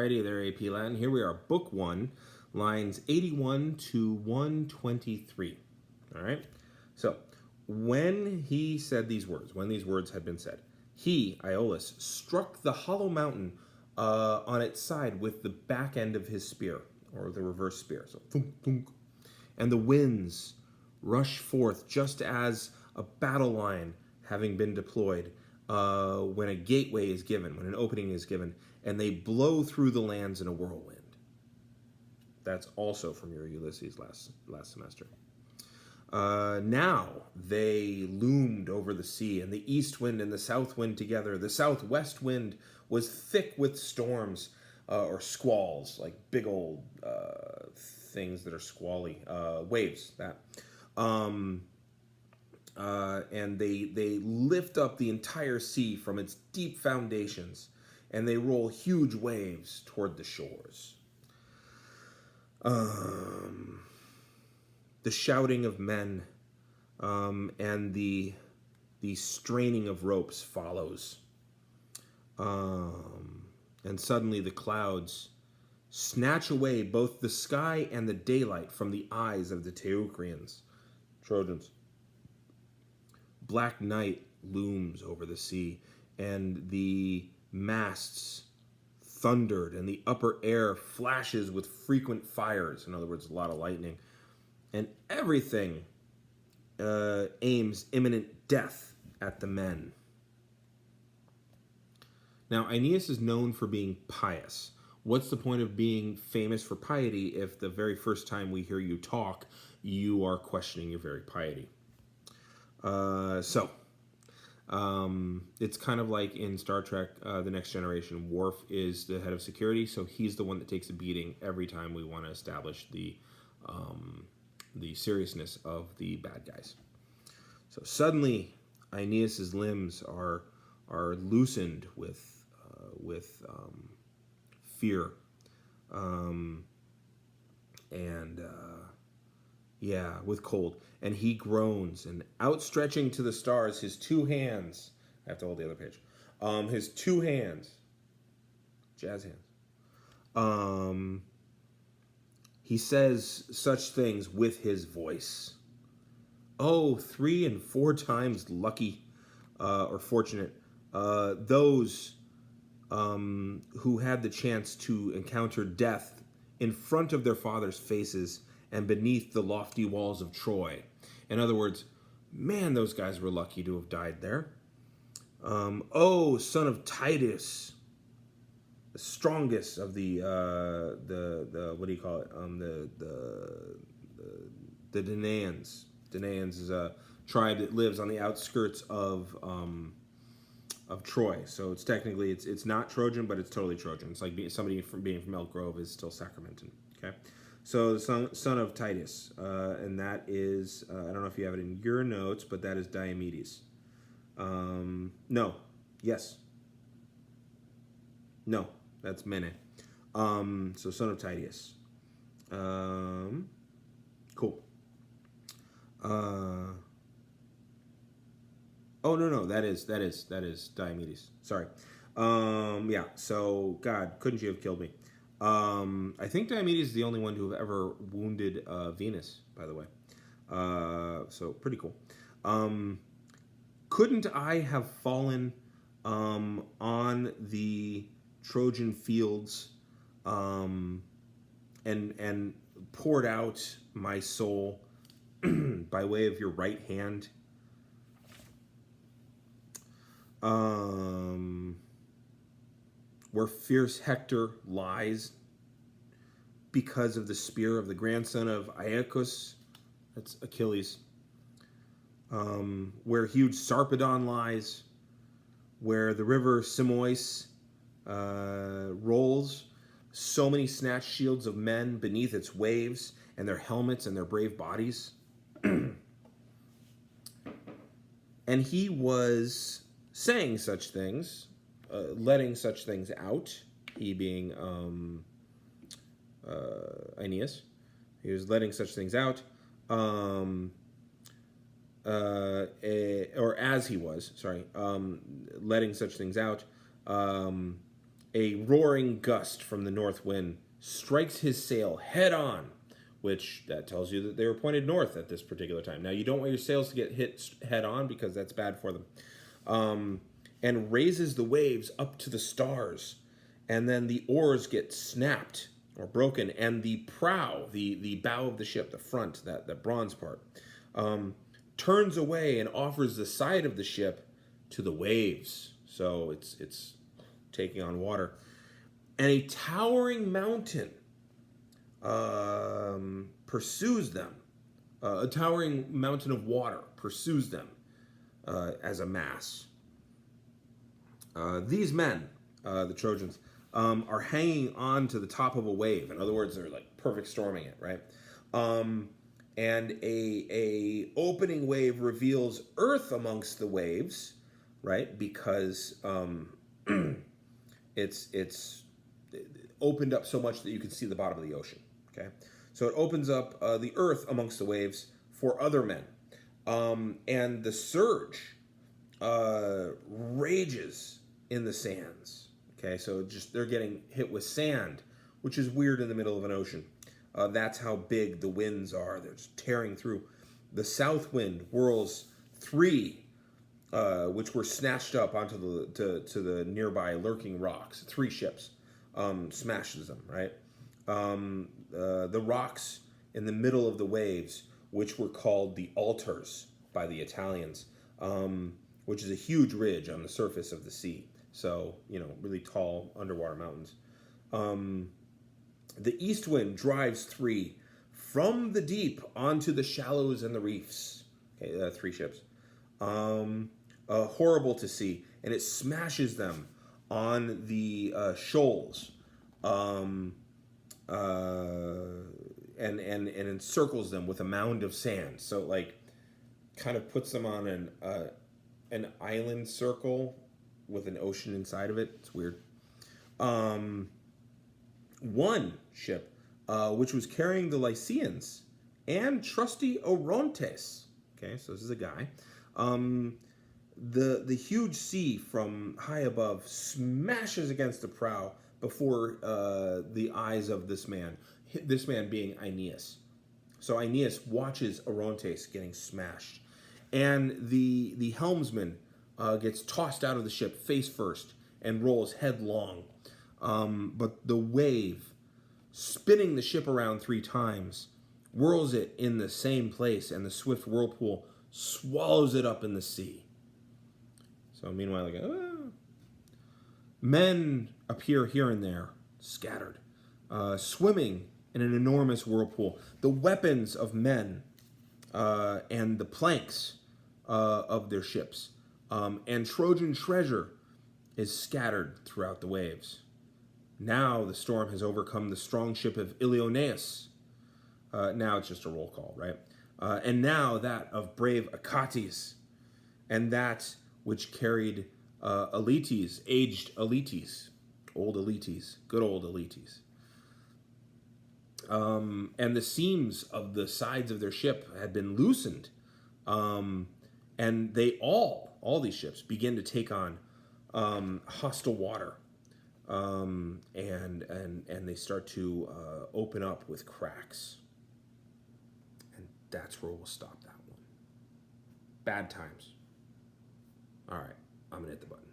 variety of their AP Latin. Here we are, Book 1, lines 81 to 123. All right? So, when he said these words, when these words had been said, he, Iolaus, struck the hollow mountain on its side with the back end of his spear, or the reverse spear. So, thunk, thunk. And the winds rush forth just as a battle line having been deployed when a gateway is given, when an opening is given, and they blow through the lands in a whirlwind. That's also from your Ulysses last semester. Now they loomed over the sea, and the east wind and the south wind together. The southwest wind was thick with storms or squalls, like big old things that are squally, waves. And they lift up the entire sea from its deep foundations, and they roll huge waves toward the shores. The shouting of men and the straining of ropes follows. And suddenly the clouds snatch away both the sky and the daylight from the eyes of the Teucrians, Trojans. Black night looms over the sea, and the masts thundered, and the upper air flashes with frequent fires, in other words, a lot of lightning. And everything aims imminent death at the men. Now, Aeneas is known for being pious. What's the point of being famous for piety if the very first time we hear you talk, you are questioning your very piety? It's kind of like in Star Trek, The Next Generation. Worf is the head of security, so he's the one that takes a beating every time we want to establish the seriousness of the bad guys. So suddenly, Aeneas's limbs are loosened with fear, with cold, and he groans, and outstretching to the stars his two hands. I have to hold the other page. His two hands, jazz hands. He says such things with his voice. Oh, 3 and 4 times lucky or fortunate those who had the chance to encounter death in front of their fathers' faces and beneath the lofty walls of Troy. In other words, man, those guys were lucky to have died there. Oh, son of Titus, the strongest of the what do you call it? The Danaans. Danaans is a tribe that lives on the outskirts of Troy. So it's technically it's not Trojan, but it's totally Trojan. It's like somebody being from Elk Grove is still Sacramentan. Okay, so the son of Titus, and that is I don't know if you have it in your notes, but that is Diomedes. No, yes, no, that's Mene. So son of Titus. Cool. Oh no, that is Diomedes. Sorry. Yeah. So God, couldn't you have killed me? I think Diomedes is the only one to have ever wounded Venus, by the way. So pretty cool. Couldn't I have fallen on the Trojan fields and poured out my soul by way of your right hand? Where fierce Hector lies because of the spear of the grandson of Aeacus, that's Achilles. Where huge Sarpedon lies, where the river Simois rolls, so many snatched shields of men beneath its waves, and their helmets and their brave bodies. And he was saying such things, letting such things out, he being Aeneas. He was letting such things out, or as he was, letting such things out, A roaring gust from the north wind strikes his sail head on, which that tells you that they were pointed north at this particular time. Now, you don't want your sails to get hit head on because that's bad for them. And raises the waves up to the stars. And then the oars get snapped or broken, and the prow, the bow of the ship, the front, that bronze part, turns away and offers the side of the ship to the waves. So it's taking on water. And a towering mountain pursues them. A towering mountain of water pursues them as a mass. These men, the Trojans, are hanging on to the top of a wave. In other words, they're like perfect storming it, right? And a opening wave reveals earth amongst the waves, right? Because it's opened up so much that you can see the bottom of the ocean. Okay, so it opens up the earth amongst the waves for other men, and the surge rages in the sands. Okay, so just they're getting hit with sand, which is weird in the middle of an ocean. That's how big the winds are. They're just tearing through. The south wind whirls 3, which were snatched up onto the nearby lurking rocks. 3 ships smashes them, right? The rocks in the middle of the waves, which were called the altars by the Italians, which is a huge ridge on the surface of the sea. So, really tall underwater mountains. The east wind drives 3 from the deep onto the shallows and the reefs. Okay, 3 ships. Horrible to see, and it smashes them on the shoals, and encircles them with a mound of sand. So, like, kind of puts them on an island circle with an ocean inside of it. It's weird. One ship, which was carrying the Lycians and trusty Orontes. Okay, so this is a guy. The huge sea from high above smashes against the prow before the eyes of this man being Aeneas. So Aeneas watches Orontes getting smashed. And the helmsman gets tossed out of the ship face first and rolls headlong. But the wave, spinning the ship around 3 times, whirls it in the same place, and the swift whirlpool swallows it up in the sea. So meanwhile, men appear here and there, scattered, swimming in an enormous whirlpool. The weapons of men and the planks of their ships and Trojan treasure is scattered throughout the waves. Now the storm has overcome the strong ship of Ilioneus. Now it's just a roll call, right? And now that of brave Achates, and that which carried Aletes, aged Aletes, old Aletes, good old Aletes. And the seams of the sides of their ship had been loosened, and they all these ships begin to take on hostile water, and they start to open up with cracks, and that's where we'll stop that one. Bad times. All right, I'm gonna hit the button.